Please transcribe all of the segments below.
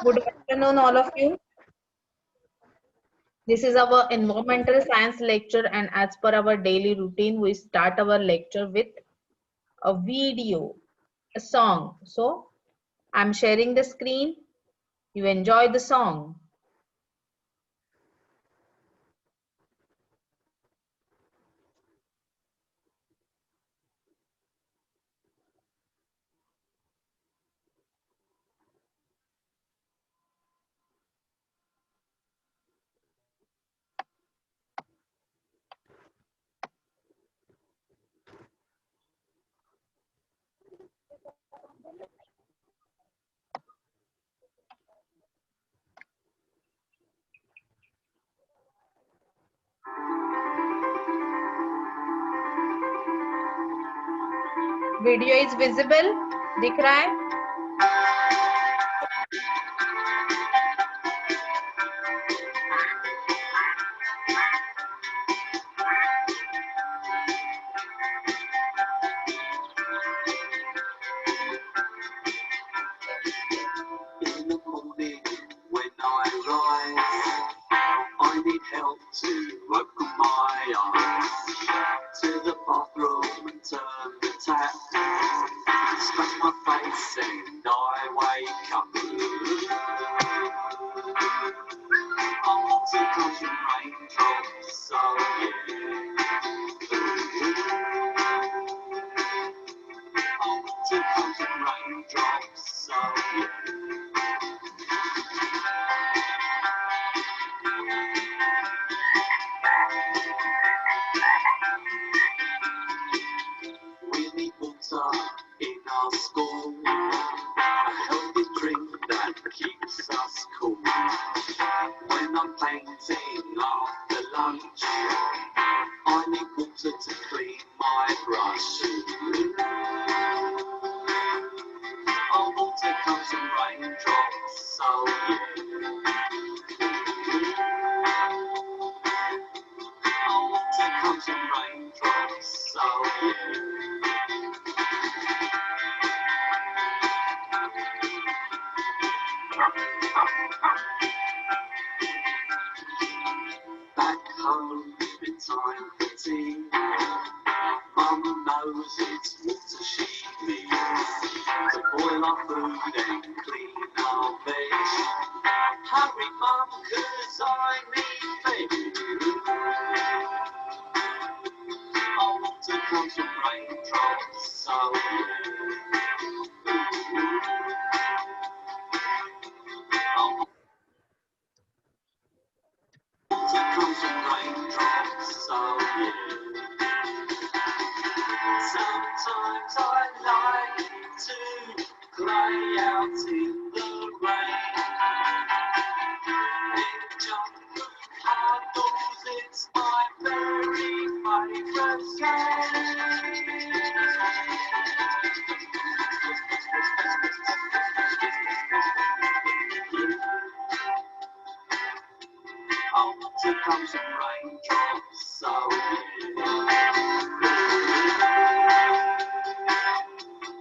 Good afternoon, all of you. This is our environmental science lecture, and as per our daily routine, we start our lecture with a video, a song. So, I'm sharing the screen. You enjoy the song. Video is visible? दिख रहा है? In the morning when I rise, I need help to open my eyes. To the bathroom and turn the tap. Scratch my face and I wake up. I want to catch some raindrops, so yeah. I want to catch some raindrops, so yeah. We need water in our school, a healthy drink that keeps us cool. When I'm painting after lunch, I need water to clean my brush. I want to catch some raindrops, so yeah. I want to catch some raindrops, so yeah. Back home, it's time for tea. Mum knows it's water she needs to boil our food and clean our veg. Hurry, Mum, 'cause I need veg. I want to catch some raindrops, so yeah. I want to catch some raindrops, so yeah. Sometimes I like to play out in the rain. In jump through puddles, it's my very favourite game. I want to catch some raindrops, so yeah.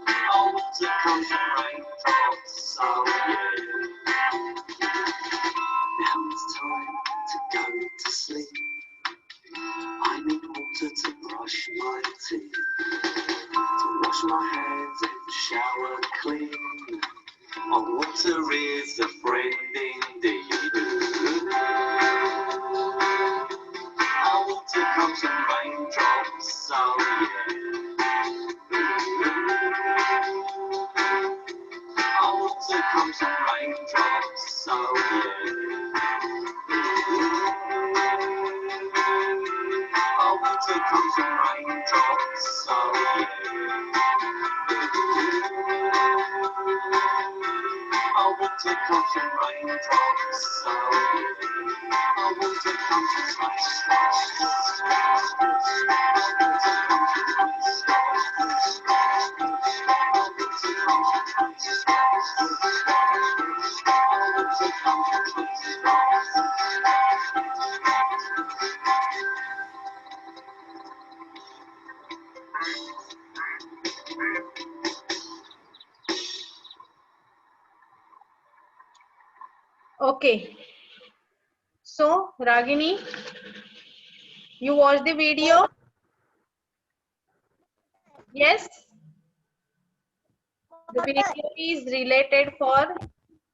I want to catch some raindrops, so yeah. Now it's time to go to sleep. I need water to brush my teeth, to wash my hands and shower clean. Oh, water is a friend indeed. I want to catch some raindrops, so yeah. I want to catch some raindrops, so yeah. I want to catch some raindrops, so yeah. I want to catch some raindrops, so yeah. I want to catch some Okay. So, Ragini, you watched the video? Yes. The video is related for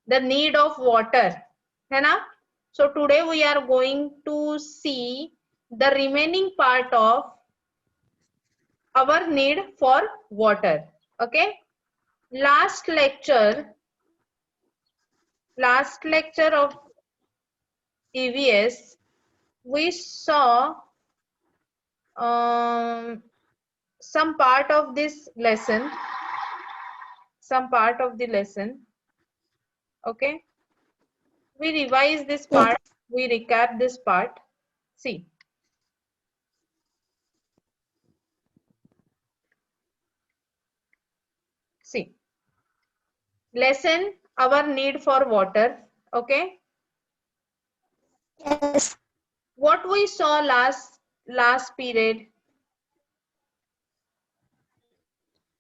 the need of water. है ना? So today we are going to see the remaining part of our need for water. Okay. Last lecture of EVS, we saw some part of this lesson. Okay. We revise this part. We recap this part. See. Lesson our need for water. Okay. Yes. What we saw last period: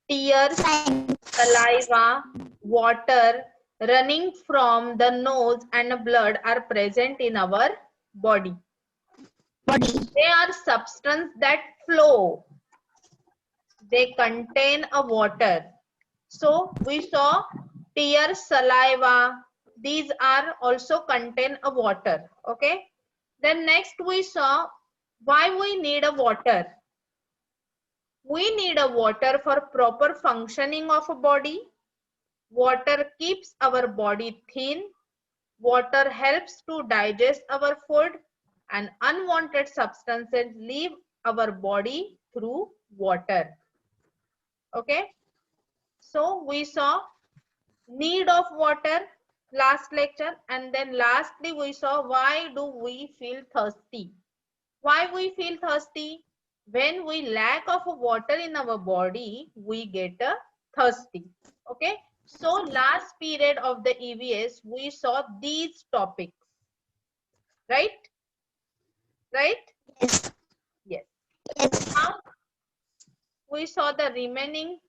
tears, saliva, water running from the nose and blood are present in our body. Body. They are substances that flow. They contain a water. So we saw tears, saliva, these are also contain a water. Okay. Then next we saw why we need a water. We need a water for proper functioning of a body. Water keeps our body thin. Water helps to digest our food, and unwanted substances leave our body through water. Okay. So we saw need of water last lecture, and then lastly we saw why do we feel thirsty. Why we feel thirsty? When we lack of water in our body, we get thirsty. Okay. So last period of the EVS, we saw these topics. Right? Right? Yes. Yes. Yes. Now we saw the remaining.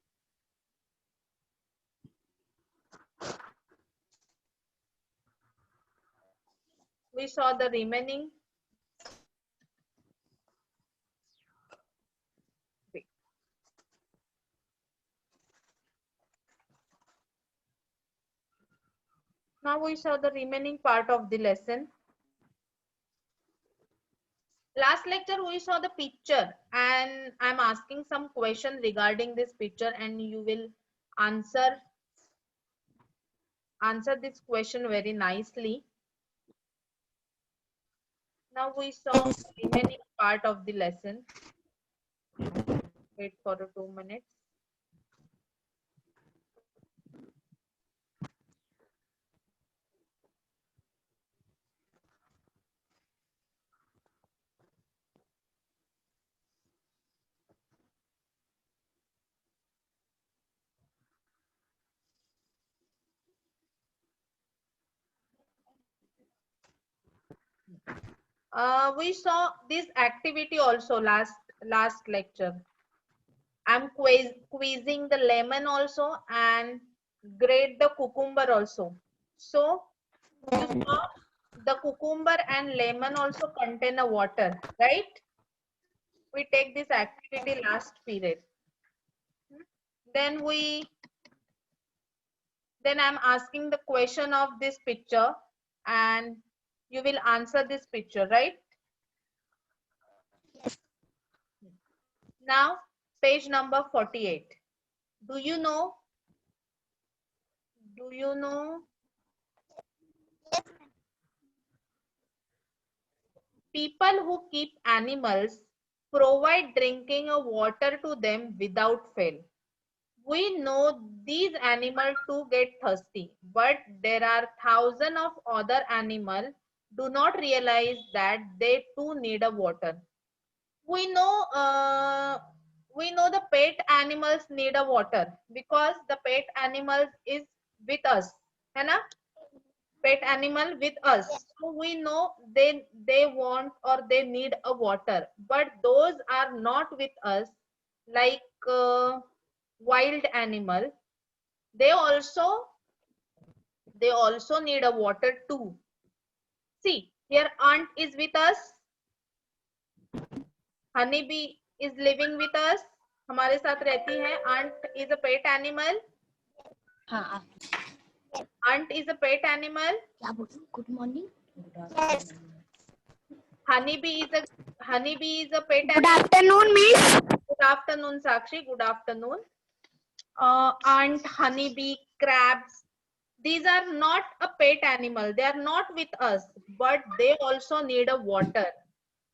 Now we saw the remaining part of the lesson. Last lecture we saw the picture, and I'm asking some question regarding this picture, and you will answer this question very nicely. Now we saw the remaining part of the lesson. Wait for 2 minutes. We saw this activity also last lecture. I'm quizzing the lemon also and grade the cucumber also. So you saw the cucumber and lemon also contain a water, right? We take this activity last period. Then I'm asking the question of this picture, and you will answer this picture, right? Yes. Now page number 48. Do you know people who keep animals provide drinking water to them without fail? We know these animals too get thirsty, but there are thousands of other animals do not realize that they too need a water. We know the pet animals need a water because the pet animals is with us, है ना? Pet animal with us, so we know they want or they need a water, but those are not with us, like wild animal. They also need a water too. See, here ant is with us. Honeybee is living with us. हमारे साथ रहती है. Ant is a pet animal. हाँ. Ant is a pet animal. क्या बोलते? Good morning. Yes. Honeybee is a pet Good animal. afternoon, miss. Good afternoon, Sakshi. Good afternoon. Ant, honeybee, crabs. These are not a pet animal. They are not with us, but they also need a water.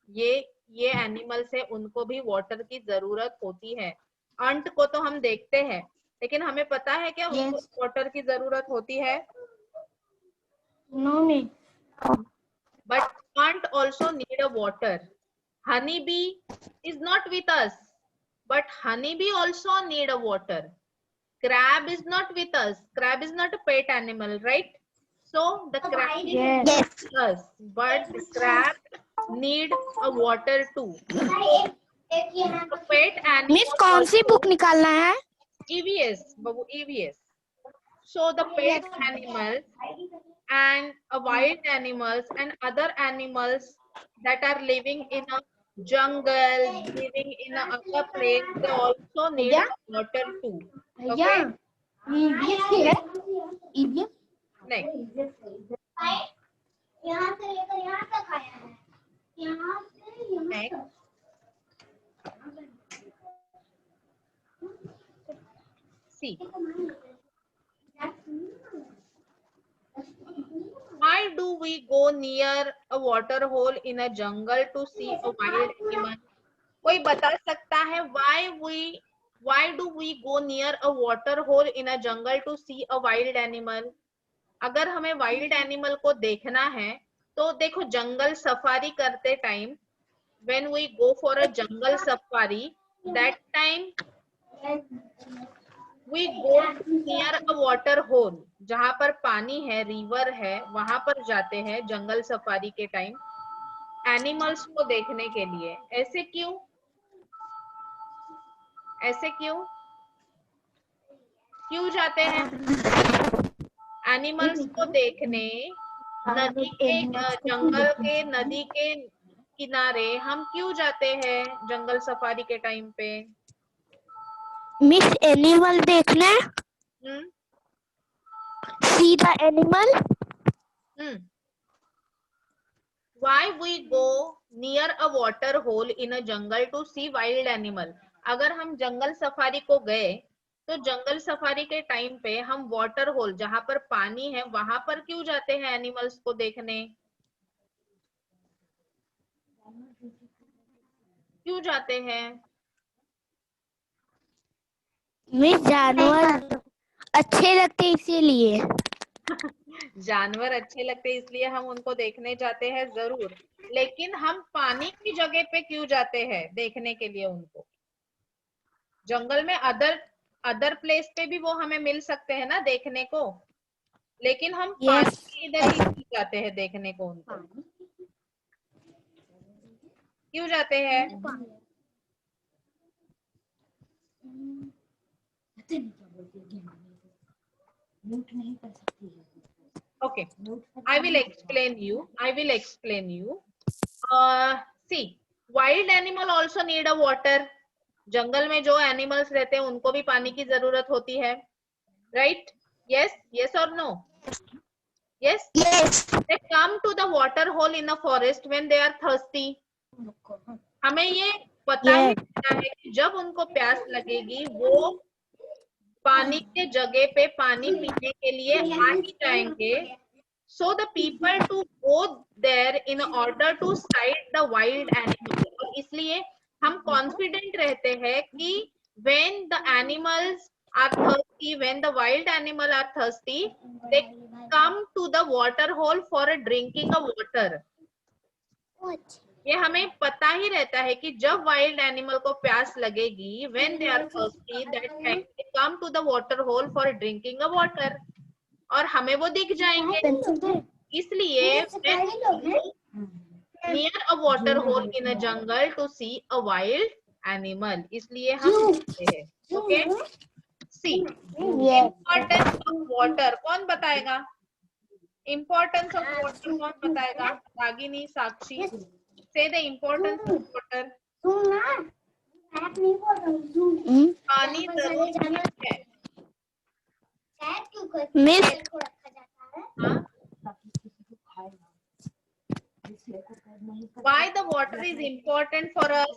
ये animals है, उनको भी water की जरूरत होती है. अंट को तो हम देखते हैं, लेकिन हमें पता है क्या उनको वाटर की जरूरत होती है? No, miss. But ant also need a water. Honeybee is not with us, but honeybee also need a water. Crab is not with us. Crab is not a pet animal, right? So the crab is Yes. with us, but the crab need a water too. A pet animal. Miss कौन सी book निकालना है? EVS, Babu, EVS. So the pet animals and wild animals and other animals that are living in a jungle, living in a other place, they also need water too. Okay? EVS की है? EVS? नहीं. यहाँ से लेकर यहाँ तक आया है. यहाँ से Next. See. Why do we go near a water hole in a jungle to see a wild animal? कोई बता सकता है why do we go near a water hole in a jungle to see a wild animal? अगर हमें wild animal को देखना है तो देखो जंगल सफारी करते time when we go for a jungle safari, that time we go near a water hole. जहां पर पानी है, रिवर है, वहां पर जाते हैं जंगल सफारी के टाइम एनिमल्स को देखने के लिए. ऐसे क्यों? ऐसे क्यों जाते हैं एनिमल्स को देखने? नदी के जंगल के नदी के किनारे हम क्यों जाते हैं जंगल सफारी के टाइम पे? मिस एनिमल देखने? See the animal? Why we go near a water hole in a jungle to see wild animal? अगर हम जंगल सफारी को गए तो जंगल सफारी के टाइम पे हम वाटर होल जहां पर पानी है वहां पर क्यों जाते हैं एनिमल्स को देखने? क्यों जाते हैं? मिस जानवर अच्छे लगते इसीलिए. जानवर अच्छे लगते इसलिए हम उनको देखने जाते हैं जरूर, लेकिन हम पानी की जगह पे क्यों जाते हैं देखने के लिए उनको? जंगल में अदर प्लेस पे भी वो हमें मिल सकते हैं ना देखने को, लेकिन हम पानी की इधर ही जाते हैं देखने को उनको. क्यों जाते हैं? Okay, I will explain you. See, wild animal also need a water. जंगल में जो एनिमल्स रहते हैं उनको भी पानी की जरूरत होती है, right? Yes or no? Yes. They come to the water hole in a forest when they are thirsty. हमें ये पता ही रहता है कि जब उनको प्यास लगेगी वो पानी के जगह पे पानी पीने के लिए आ ही जाएंगे. So the people to go there in order to sight the wild animal. और इसलिए हम confident रहते हैं कि when the animals are thirsty, when the wild animal are thirsty, they come to the water hole for drinking a water. ये हमें पता ही रहता है कि जब वाइल्ड एनिमल को प्यास लगेगी, when they are thirsty, that time they come to the water hole for drinking a water. और हमें वो दिख जाएंगे. इसलिए near a water hole in a jungle to see a wild animal. इसलिए हम देखते हैं. Okay? See, importance of water. कौन बताएगा? Importance of water कौन बताएगा? रागिनी, साक्षी. Say the importance of water. पानी जरूरी है. मिस हाँ? Why the water is important for us?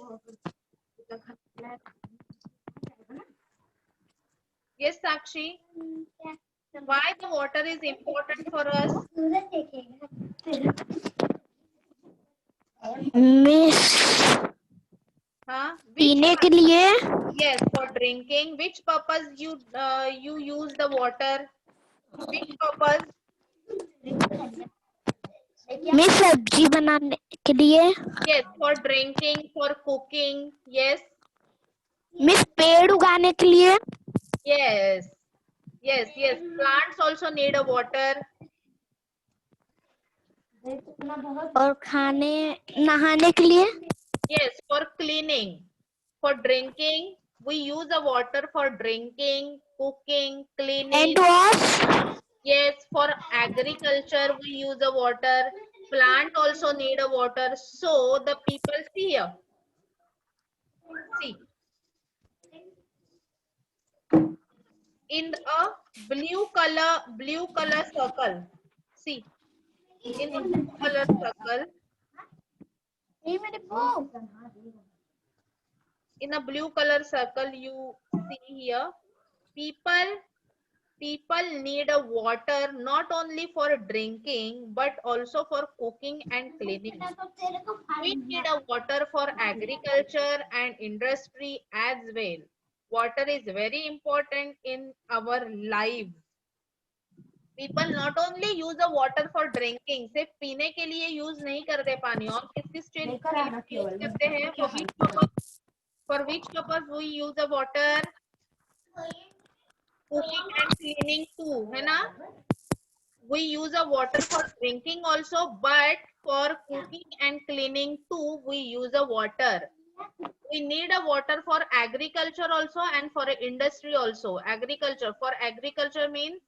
Yes, Sakshi. Why the water is important for us? Miss हाँ? पीने के लिए. Yes, for drinking. Which purpose you use the water? Which purpose? Miss सब्जी बनाने के लिए. Yes, for drinking, for cooking. Yes, miss पेड़ उगाने के लिए. yes, yes, yes. Plants also need a water. और खाने नहाने के लिए. Yes, for cleaning. For drinking, we use the water for drinking, cooking, cleaning. Hand wash. Yes, for agriculture, we use the water. Plant also need a water. So the people see here. See. In a blue color circle. See. In a blue color circle. In a blue color circle, you see here. People need a water not only for drinking but also for cooking and cleaning. We need a water for agriculture and industry as well. Water is very important in our lives. People not only use the water for drinking, सिर्फ पीने के लिए use नहीं करते पानी, और किस चीज के लिए यूज करते हैं? For which purpose we use the water? Cooking and cleaning too, है ना? We use a water for drinking also, but for cooking and cleaning too, we use a water. We need a water for agriculture also and for industry also. Agriculture, for agriculture means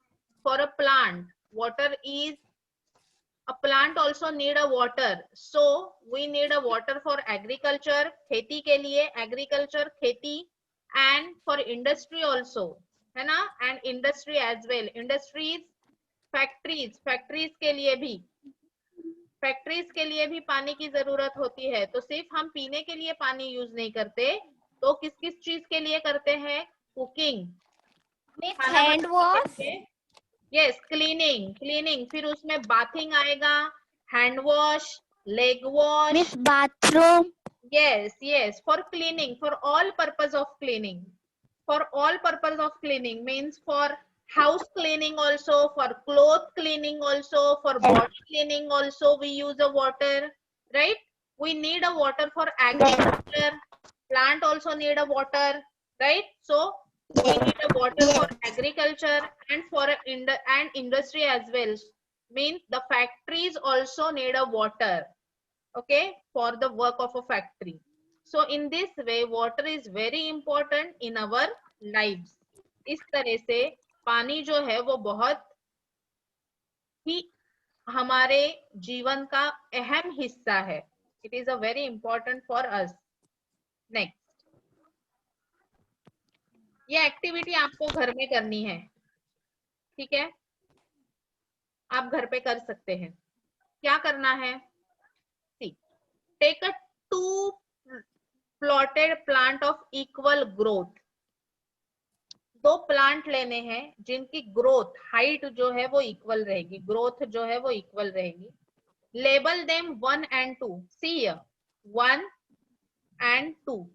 for a plant. Water is, a plant also need a water. So we need a water for agriculture, खेती के लिए, agriculture, खेती, and for industry also, है ना? And industry as well. Industries, factories के लिए भी, factories के लिए भी पानी की जरूरत होती है. तो सिर्फ हम पीने के लिए पानी यूज नहीं करते, तो किस किस चीज के लिए करते हैं? Cooking, hand wash. Yes, cleaning, फिर उसमें बाथिंग आएगा, hand wash, leg wash. Miss bathroom. Yes, for cleaning, for all purpose of cleaning. For all purpose of cleaning means for house cleaning also, for cloth cleaning also, for body cleaning also we use a water, right? We need a water for agriculture. Plant also need a water, right? So we need a water for agriculture and for and industry as well. Means the factories also need a water. Okay, for the work of a factory. So in this way, water is very important in our lives. इस तरह से पानी जो है वो बहुत ही हमारे जीवन का अहम हिस्सा है. It is a very important for us. Next, ये एक्टिविटी आपको घर में करनी है, ठीक है? आप घर पे कर सकते हैं. क्या करना है? Take a 2 plotted plant of equal growth. 2 plant लेने हैं जिनकी ग्रोथ हाइट जो है वो इक्वल रहेगी, ग्रोथ जो है वो इक्वल रहेगी. Label them 1 and 2. See here, 1 and 2.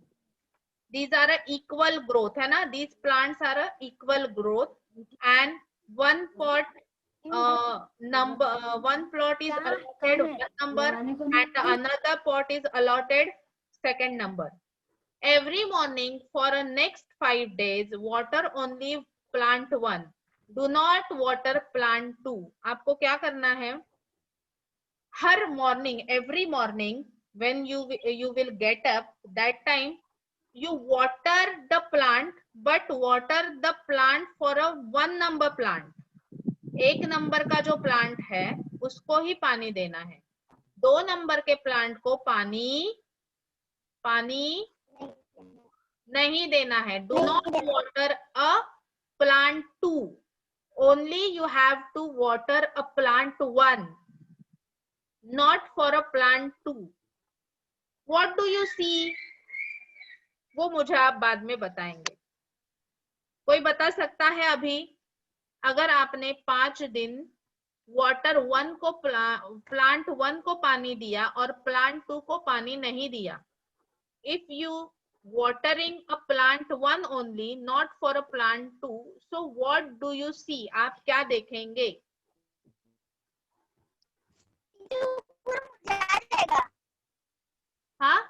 These are a equal growth, है ना? These plants are a equal growth and one pot one plot is allotted 1 number and another pot is allotted 2nd number. Every morning for a next 5 days, water only plant 1. Do not water plant 2. आपको क्या करना है? हर morning, every morning, when you will get up, that time you water the plant, but water the plant for a 1 number plant. 1 number का जो plant है उसको ही पानी देना है, 2 नंबर के प्लांट को पानी नहीं देना है। Do not water a plant 2, only you have to water a plant 1, not for a plant 2। What do you see, वो मुझे आप बाद में बताएंगे। कोई बता सकता है अभी, अगर आपने 5 दिन वाटर 1 को प्लांट 1 को पानी दिया और प्लांट 2 को पानी नहीं दिया, if you watering a plant 1 only, not for a plant 2, so what do you see, आप क्या देखेंगे? हाँ,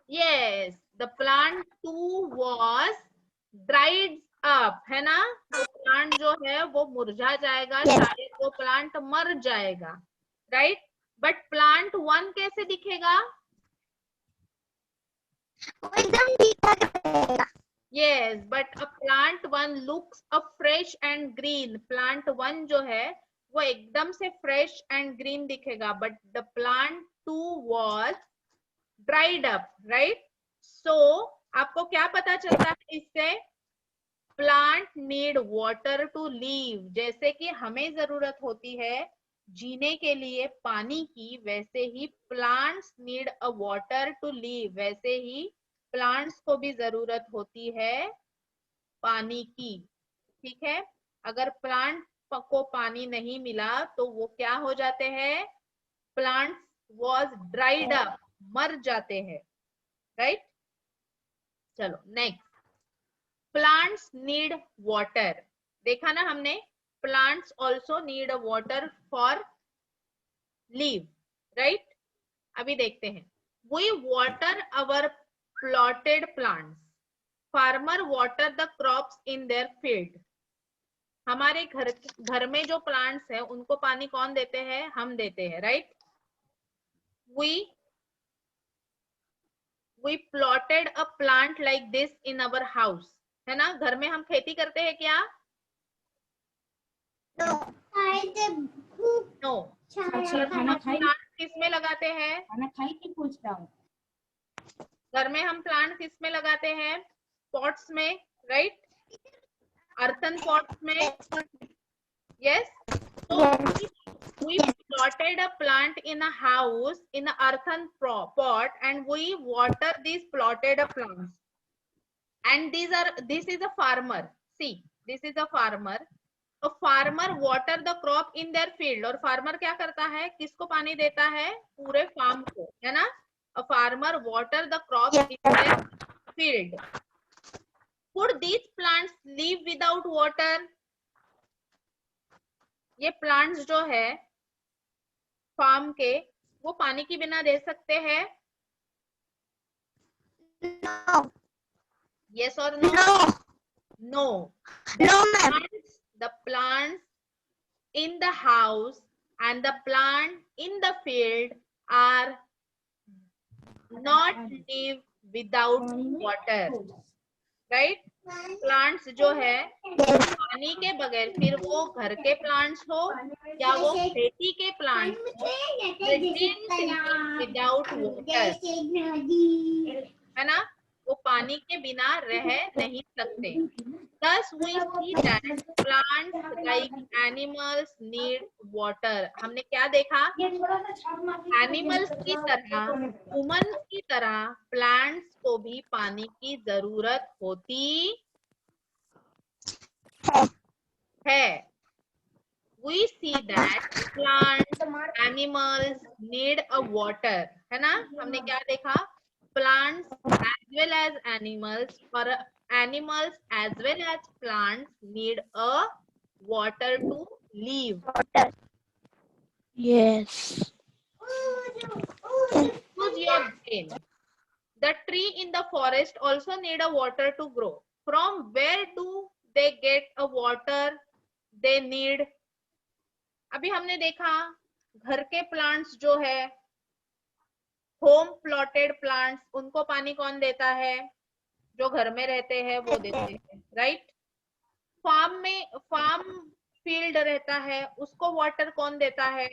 yes, the plant 2 was dried up, है ना? वो प्लांट जो है वो मुरझा जाएगा, शायद वो प्लांट मर जाएगा, राइट? बट प्लांट 1 कैसे दिखेगा? Yes, but a plant 1 looks a fresh and green. Plant 1 जो है वो एकदम से fresh and green दिखेगा, but the plant 2 was dried up, right? So आपको क्या पता चलता है इससे? Plant need water to live. जैसे कि हमें जरूरत होती है जीने के लिए पानी की, वैसे ही plants need a water to live. वैसे ही प्लांट्स को भी जरूरत होती है पानी की, ठीक है? अगर प्लांट को पानी नहीं मिला तो वो क्या हो जाते हैं? प्लांट्स वॉज ड्राइड अप, मर जाते हैं, राइट? चलो नेक्स्ट, प्लांट्स नीड वाटर। देखा ना हमने, plants also need a water for live, right? अभी देखते हैं, we water our plotted plants, farmer water the crops in their field. हमारे घर में जो प्लांट्स है उनको पानी कौन देते हैं? हम देते हैं, right? We plotted a plant like this in our house, है ना? घर में हम खेती करते हैं क्या? नो। प्लांट किस में लगाते हैं? खाना खाई के पूछ रहा हूँ। घर में हम प्लांट किस में लगाते हैं? पॉट्स में, राइट? अर्थन पॉट्स में, yes? So we plotted a plant in a house in an earthen pot, and we water these plotted plants. And this is a farmer. See, this is a farmer. A farmer water the crop in their field. और farmer क्या करता है? किसको पानी देता है? पूरे farm को, है ना? A farmer water the crop in their field. Could these plants live without water? ये प्लांट्स जो है फार्म के, वो पानी के बिना रह सकते हैं? No. Yes or no? No. No. No, The plants in the house and the plant in the field are not live without water, right? Plants जो है पानी के बगैर, फिर वो घर के प्लांट्स हो या वो खेती के प्लांट्स हो, विदाउट वाटर, है ना? वो पानी के बिना रह नहीं सकते। Thus we see that plants like animals need water. हमने क्या देखा? एनिमल्स की तरह, ह्यूमंस की तरह प्लांट्स को भी पानी की जरूरत होती है। We see that plants, animals need a water, है ना? हमने क्या देखा? Plants as well as animals, or animals as well as plants need a water to live. Yes. Use your brain. The tree in the forest also need a water to grow. From where do they get a water they need? अभी हमने देखा घर के plants जो है, home plotted plants, उनको पानी कौन देता है? जो घर में रहते हैं वो देते हैं, राइट? फार्म फील्ड रहता है, उसको वाटर कौन देता है?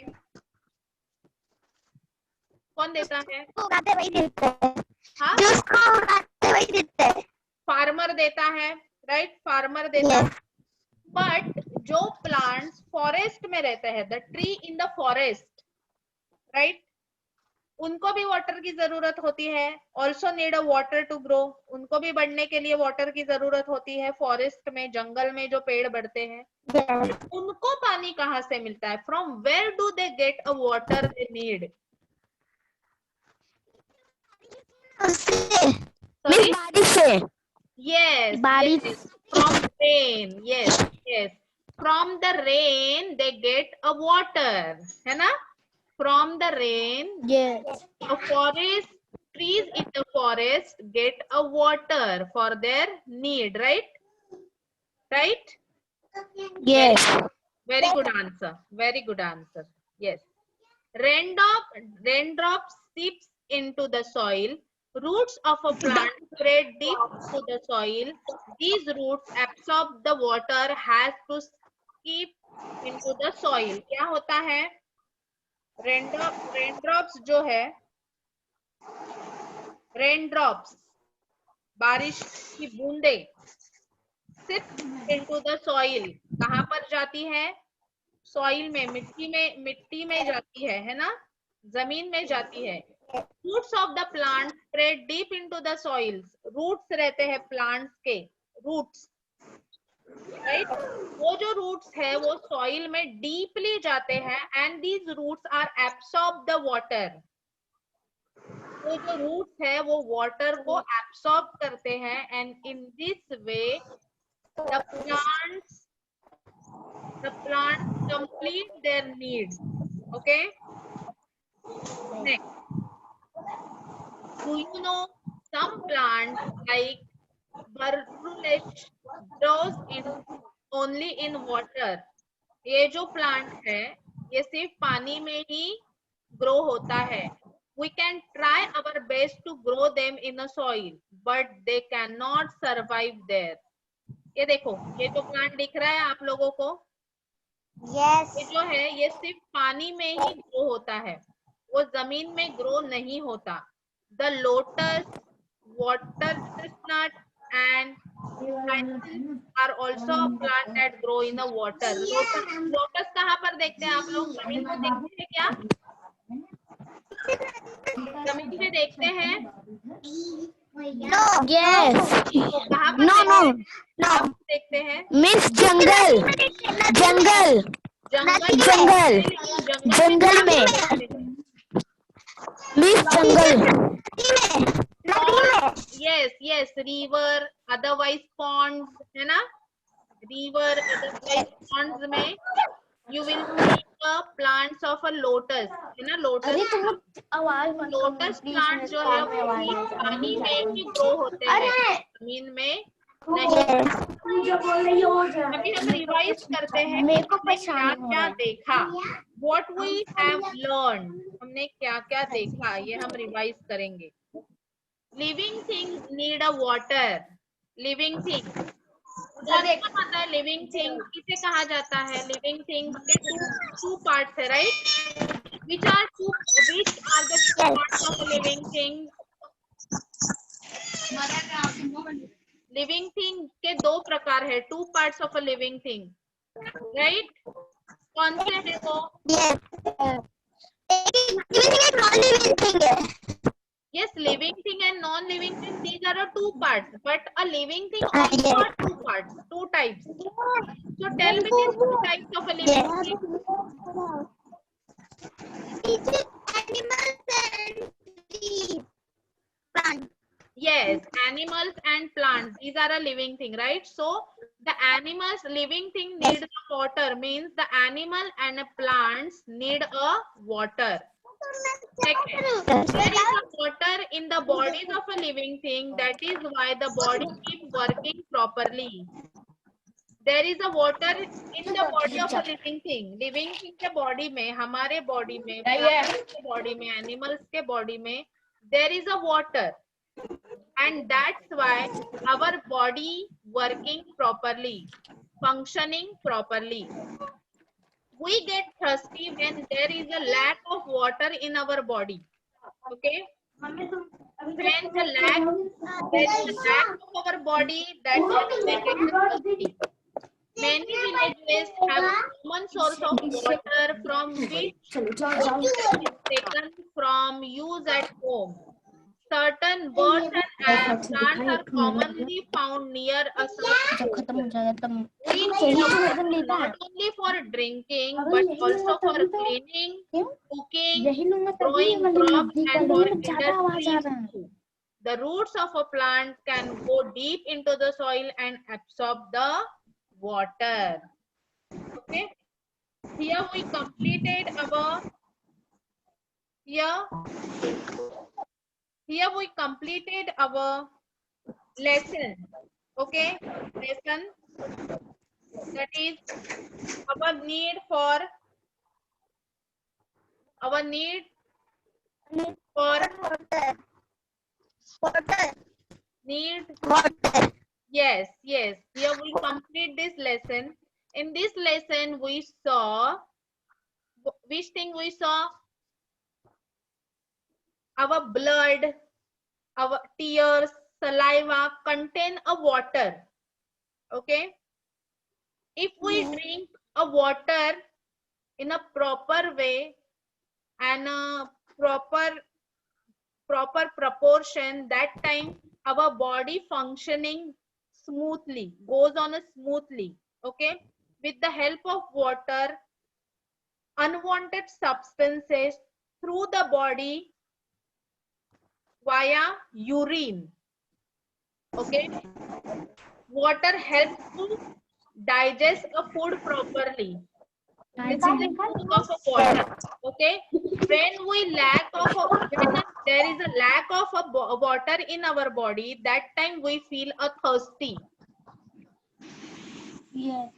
कौन देता है? उगाते वही देते हैं, हाँ, जो उसको उगाते वही देते हैं। फार्मर देता है, राइट, फार्मर देता है। बट जो प्लांट्स फॉरेस्ट में रहते हैं, the tree in the forest, right, उनको भी वाटर की जरूरत होती है, also need a water to grow, उनको भी बढ़ने के लिए वाटर की जरूरत होती है। फॉरेस्ट में, जंगल में जो पेड़ बढ़ते हैं, उनको पानी कहाँ से मिलता है? From where do they get a water they need? Sorry, बारिश से। yes, बारिश। yes, from rain, yes, yes, from the rain they get a water, है ना? From the rain, Yes. a forest, trees in the forest get a water for their need, right? Right? Yes. Very good answer. Very good answer. Yes. Raindrops seeps into the soil. Roots of a plant spread deep into the soil. These roots absorb the water has to seep into the soil. क्या होता है? Raindrops जो है, raindrops, बारिश की बूंदे, SIP into the soil, कहाँ पर जाती है? सॉइल में, मिट्टी में जाती है ना, जमीन में जाती है। Roots of the plant spread deep into the soils, roots रहते हैं प्लांट्स के, रूट्स, राइट, वो जो रूट्स है वो सॉइल में डीपली जाते हैं, and these roots are absorb the water, वो जो रूट्स है वो वाटर को एब्सॉर्ब करते हैं, and in this way the plants complete their needs. Okay, next, do you know some plants like Burulech grows in only in water? ये जो plant है ये सिर्फ पानी में ही ग्रो होता है। We can try our best to grow them in a soil, but they cannot survive there. ये देखो, ये जो प्लांट दिख रहा है आप लोगों को, Yes. ये जो है ये सिर्फ पानी में ही ग्रो होता है, वो जमीन में ग्रो नहीं होता। The lotus, water chestnut and are also plant that grow in the water. Lotus कहाँ पर देखते हैं आप लोग? जमीन में देखते हैं क्या? जमीन में देखते हैं? No. Yes. तो कहाँ पर No, देखते no, हैं? no. कहाँ पर देखते हैं? Miss जंगल, जंगल, जंगल, जंगल में, मिस जंगल, yes, yes, river, otherwise ponds, है ना? River, otherwise ponds में you will see the plants of a lotus, है ना? लोटस, लोटस प्लांट जो है वो भी पानी में ही ग्रो होते हैं, जमीन में नहीं। अभी हम रिवाइज करते हैं हमने क्या क्या देखा, what we have learned, हमने क्या क्या देखा, ये हम रिवाइज करेंगे। Living things need a water, living thing, देखो पता है लिविंग थिंग किसे कहा जाता है? लिविंग थिंग्स के टू पार्ट्स है, right? which are the two parts of a living thing? Living thing के दो प्रकार है, two parts of a living thing, right? कौन से है वो? Yes, living thing and non-living thing, these are the two parts, but a living thing also are two parts, two types. So tell me these two types of a living thing. Yes, animals and plants, these are a living thing, right? So the animals, living thing need the water, means the animal and the plants need a water. Second, there is a water in the bodies of a living thing, that is why the body keeps working properly. There is a water in the body of a living thing. Living thing के body में, हमारे body में, plants के body में, animals के body में, there is a water, and that's why our body working properly. functioning properly. We get thirsty when there is a lack of water in our body. Okay? When there is a lack of our body, that time we get thirsty. Many villages have a common source of water from which water is taken from use at home. Certain birds and plants are commonly found near a certain water. We need water not only for drinking but also for cleaning, cooking, growing crops, and for industries too. The roots of a plant can go deep into the soil and absorb the water. Okay. Here we completed our lesson. Okay, lesson, that is our need for need. Yes. Here we complete this lesson. In this lesson we saw, which thing we saw? Our blood, our tears, saliva contain a water. Okay. If we drink a water in a proper way and a proper proportion, that time our body functioning smoothly, goes on a smoothly. Okay. With the help of water, unwanted substances through the body via urine. Okay. Water helps to digest a food properly. This is the use of a water. Okay. When there is a lack of water in our body, that time we feel a thirsty. Yes.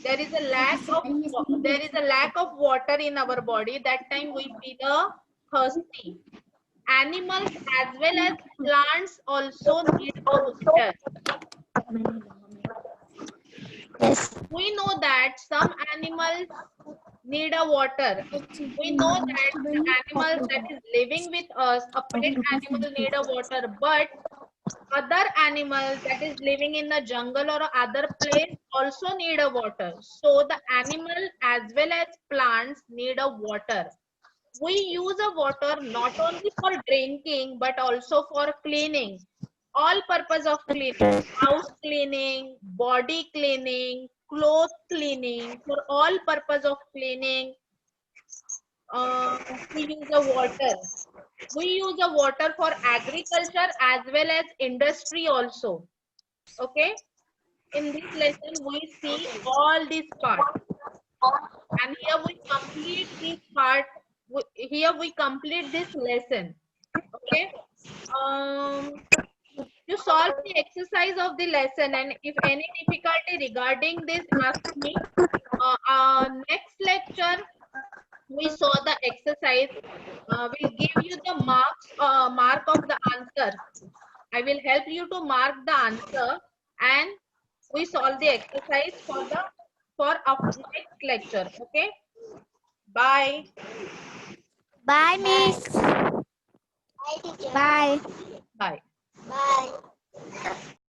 There is a lack of water in our body, that time we feel a thirsty. Animals as well as plants also need a water. Yes. We know that some animals need a water. We know that the animals that is living with us, a pet animal, need a water, but other animals that is living in the jungle or other place also need a water. So the animal as well as plants need a water. We use a water not only for drinking but also for cleaning. All purpose of cleaning, house cleaning, body cleaning, clothes cleaning, for all purpose of cleaning, we use the water. We use the water for agriculture as well as industry also. Okay. In this lesson, we see all these parts. And here we complete this part. Here we complete this lesson. Okay. You solve the exercise of the lesson, and if any difficulty regarding this, ask me. Next lecture, we saw the exercise. We'll give you the mark of the answer. I will help you to mark the answer, and we solve the exercise for our next lecture. Okay. Bye. Bye, Miss. Bye. Bye. Bye.